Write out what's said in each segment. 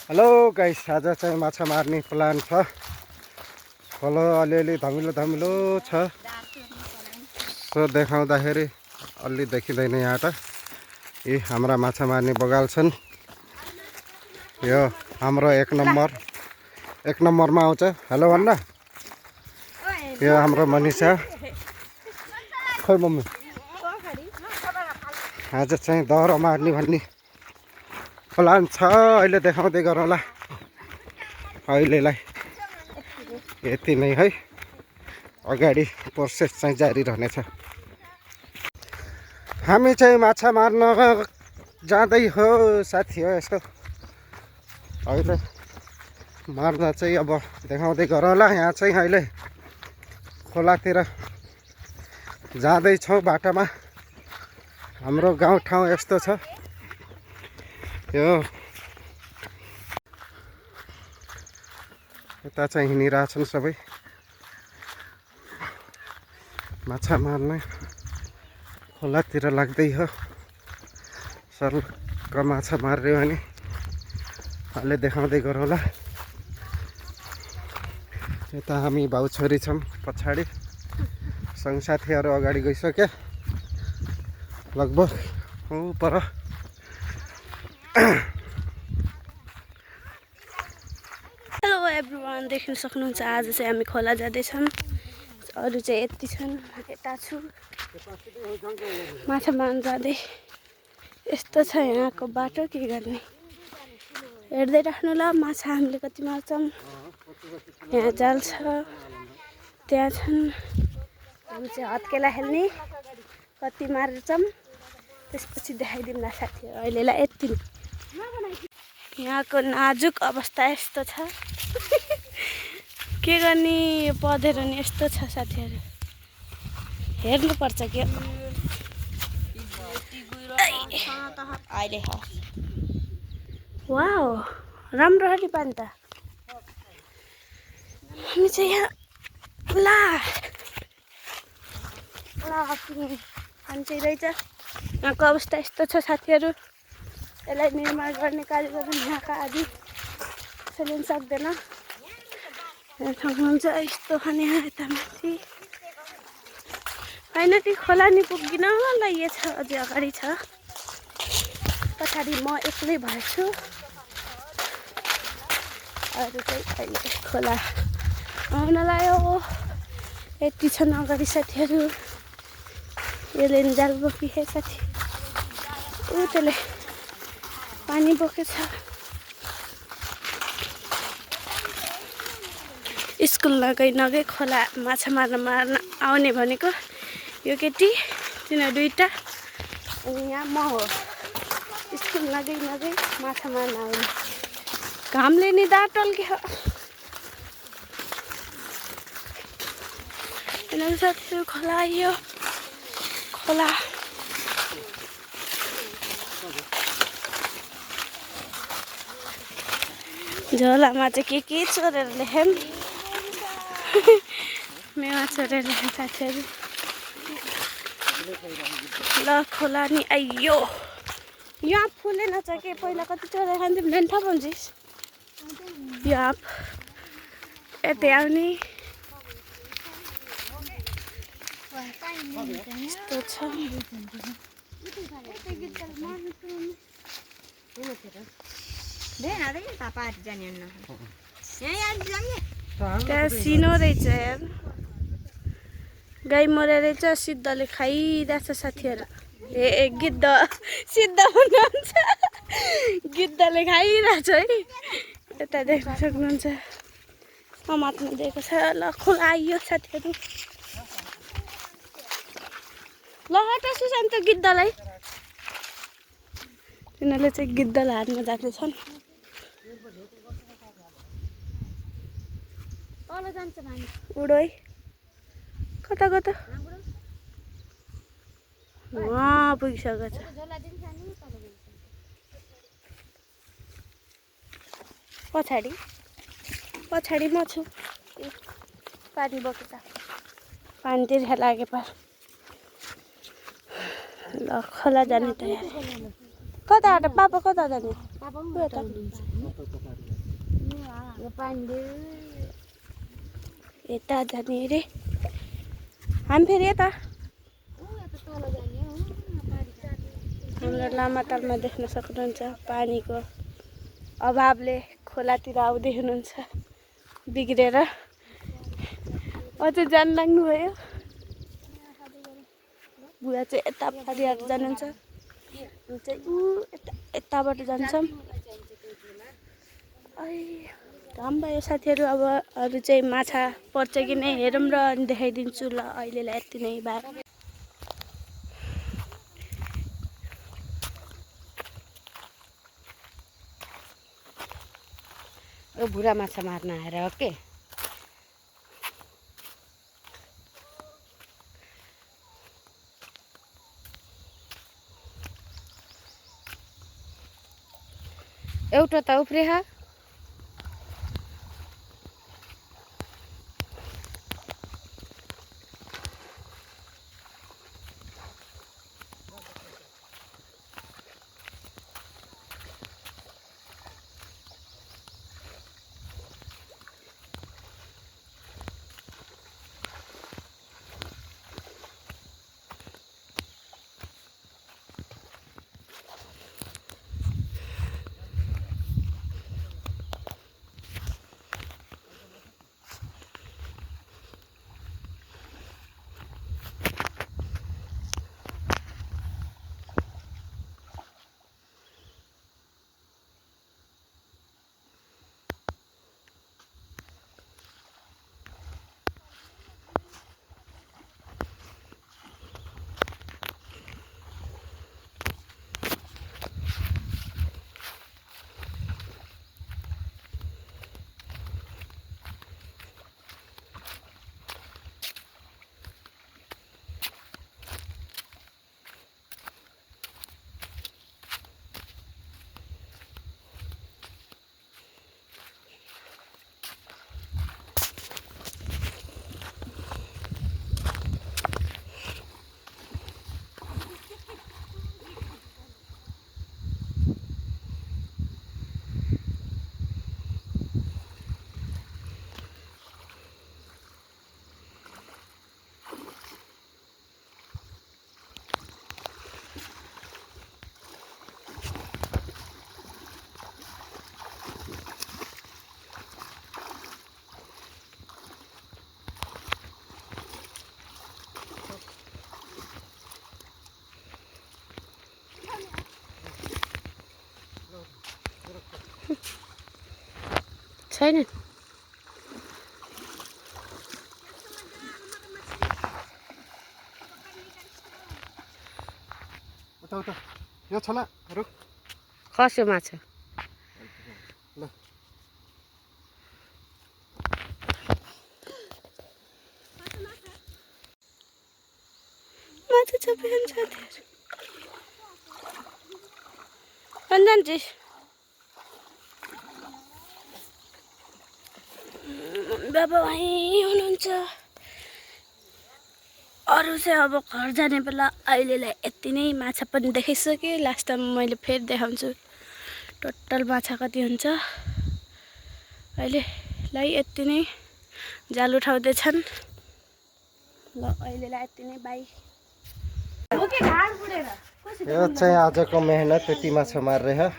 Hello guys, आज चाहिँ माछा मार्ने प्लान छ। खोलो अलिअलि धमिलो छ, सो देखाउँदाखेरि अलि देखिँदैन यहाँ त। यी हाम्रा माछा मार्ने बगाल छन्। यो हाम्रो एक नम्बरमा आउँछ। हेलो भन्न। यो हाम्रो मनिषा। खोइ मम्मी, आज चाहिँ दह्रो मार्ने भन्ने प्लान छ। अहिले देखाउँदै गरौँला। अहिलेलाई यति नै है, अगाडि प्रोसेस चाहिँ जारी रहनेछ। हामी चाहिँ माछा मार्न जाँदै हो साथी हो। यसो अहिले मार्न चाहिँ अब देखाउँदै गरौँला। यहाँ चाहिँ अहिले खोलातिर जाँदैछौँ बाटोमा। हाम्रो गाउँठाउँ यस्तो छ। यो यता चाहिँ हिँडिरहेछन् सबै माछा मार्न। खोलातिर लाग्दै हो। सर्लक्क माछा मार्यो भने अहिले देखाउँदै गरौँला। यता हामी भाउ छोरी छौँ पछाडि। सँगसाथीहरू अगाडि गइसक्यो लगभग पर। हेलो एभ्रिवान, देख्न सक्नुहुन्छ आज चाहिँ हामी खोला जाँदैछौँ। अरू चाहिँ यति छन्। यता छु माछा मार्न जाँदै। यस्तो छ यहाँको बाटो, के गर्ने। हेर्दै राख्नु ल माछा हामीले कति मार्छौँ। यहाँ जाल छ, त्यहाँ छन्। हामी चाहिँ हत्केला खेल्ने कति मार्छौँ त्यसपछि देखाइदिउँला साथीहरू। अहिलेलाई यति। यहाँको नाजुक अवस्था यस्तो छ। के गर्ने, यो पँधेरो नि यस्तो छ साथीहरू। हेर्नुपर्छ के अहिले। वाउ, राम्रो हो नि पानी त। हामी चाहिँ यहाँ पानी चाहिँ रहेछ। यहाँको अवस्था यस्तो छ साथीहरू। यसलाई निर्माण गर्ने कार्यक्रम यहाँका आदि चलिन सक्दैन। यहाँ सक्नुहुन्छ यस्तो खाने यता माथि होइन। ती खोला नि पुग्दिन ल, यो छ अझै अगाडि छ। पछाडि म एक्लै भएछु। अरू चाहिँ अहिले खोला आउन लाग्यो। यति छन् अगाडि साथीहरू। यसले जाल बोकिए साथी। ऊ त्यसले पानी बोकेछ। स्कुल नगई खोला माछा मार्न आउने भनेको यो केटी, तिनीहरू दुईटा। अनि यहाँ म हो, स्कुल नगई माछा मार्न आउने। घामले नि दाँत टल्क्यो। यिनीहरू साथीहरू खोला आइयो। खोला झोलामा चाहिँ के चोरेर लेखेँ। मेवा चोरेर लेखेँ साथीहरू। ल खोला नि आइयो। यहाँ फुलेन छ के, पहिला कति चोरेर खान्थ्यौँ। लेन्ठा भन्छिस् यहाँ यतै आउने यस्तो छ। त्यहाँ सिनो रहेछ यार। गाई मरेर रहेछ, सिद्धले खाइरहेछ साथीहरू। ए गिद्ध सिद्ध हुनुहुन्छ। गिद्धले खाइरहेछ है। यता देख्न सक्नुहुन्छ समात्न दिएको छ। ल खोला आइयो साथीहरू। ल हट सुशान्त गिद्धलाई। तिनीहरूले चाहिँ गिद्धलाई हार्न जाँदैछन्। उडो है कता वहाँ पुगिसकेको छ। पछाडि म छु। पानी बोकेछ, पानी तिर्खा लागे पर। ल खोला जाने तयारी। कता पापा कता जाने? यता जाने अरे हामी फेरि यता हाम्रो लामातालमा देख्न सक्नुहुन्छ पानीको अभावले खोलातिर आउँदै हुनुहुन्छ बिग्रेर अझै जान लाग्नुभयो बुवा चाहिँ यता पारिएर जानुहुन्छ चाहिँ यताबाट जान्छौँ घाम भयो साथीहरू अब अरू चाहिँ माछा पर्छ कि नै हेरौँ र अनि देखाइदिन्छु ल अहिलेलाई यति नै भयो बुढा माछा मार्न आएर हो के एउटा त उफ्रे छैन उता यो छला रुक खस्यो माछा ल माछा छ बिहान साथीहरू कन्जान्ची बाबा वहीँ हुनुहुन्छ अरू चाहिँ अब घर जाने बेला अहिलेलाई यति नै माछा पनि देखाइसकेँ लास्ट टाइम मैले फेरि देखाउँछु टोटल माछा कति हुन्छ अहिलेलाई यति नै जाल उठाउँदैछन् ल अहिलेलाई यति नै बाई यो चाहिँ आजको मेहनत यति माछा मार्रे ह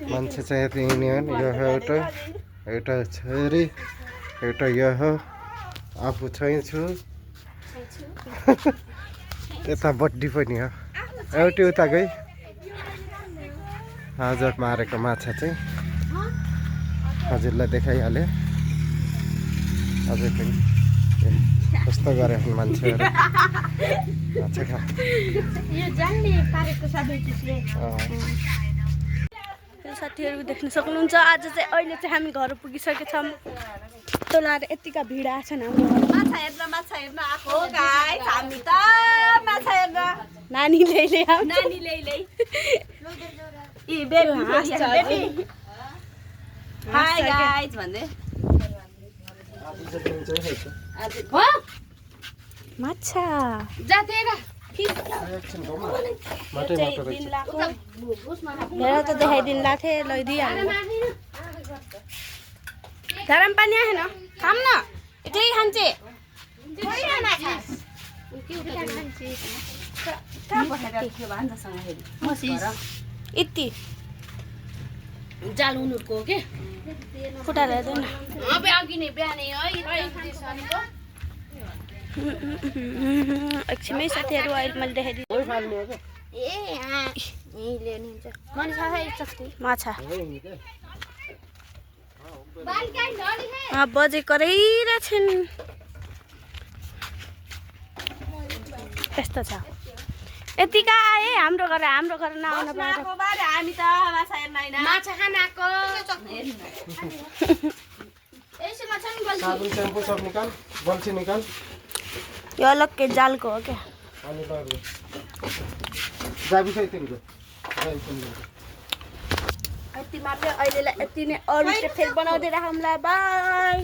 मान्छे चाहिँ यति हिँड्यो नि यो एउटा छोरी एउटा यो हो आफू चाहिँ छु यता बड्डी पनि हो एउटै उता गई आज मारेको माछा चाहिँ हजुरलाई देखाइहालेँ अझै पनि कस्तो गरे मान्छेहरू माछा खा साथीहरू देख्न सक्नुहुन्छ आज चाहिँ अहिले चाहिँ हामी घर पुगिसकेछौँ तोलाएर यतिका भिड आछन् हाम्रो माछा हेर्न आएको गाइस हामी त माछा हेर्न नानी ल्याइले ए बेबी हाय गाइस भन्दै हो माछा जातेर एकछिन घुम न माटै माटो रहेछ धेरै त देखाइदिनु लाग्थ्यो थिएँ लैदिइहाल्नु गरम पानी आएन खाम न एक्लै खान्छे यति जाल उनीहरूको हो के फुटाएर हेर्दैन अघि नै बिहानै है एकछिनमै साथीहरू अहिले मैले देखाइदिएँ माछा बजे कराइरहेछन् यस्तो छ यतिका आए हाम्रो घर नआउन पाएर हामी त माछा हेर्न होइन माछा खान आएको साबुन सेम्पू सब निकाल बल्छी निकाल यो अलग्गै जालको हो क्या अनि त जाबी खै तिम्रो यति मात्रै अहिलेलाई यति नै अरू चाहिँ फेरि बनाउँदै राखौँला बाई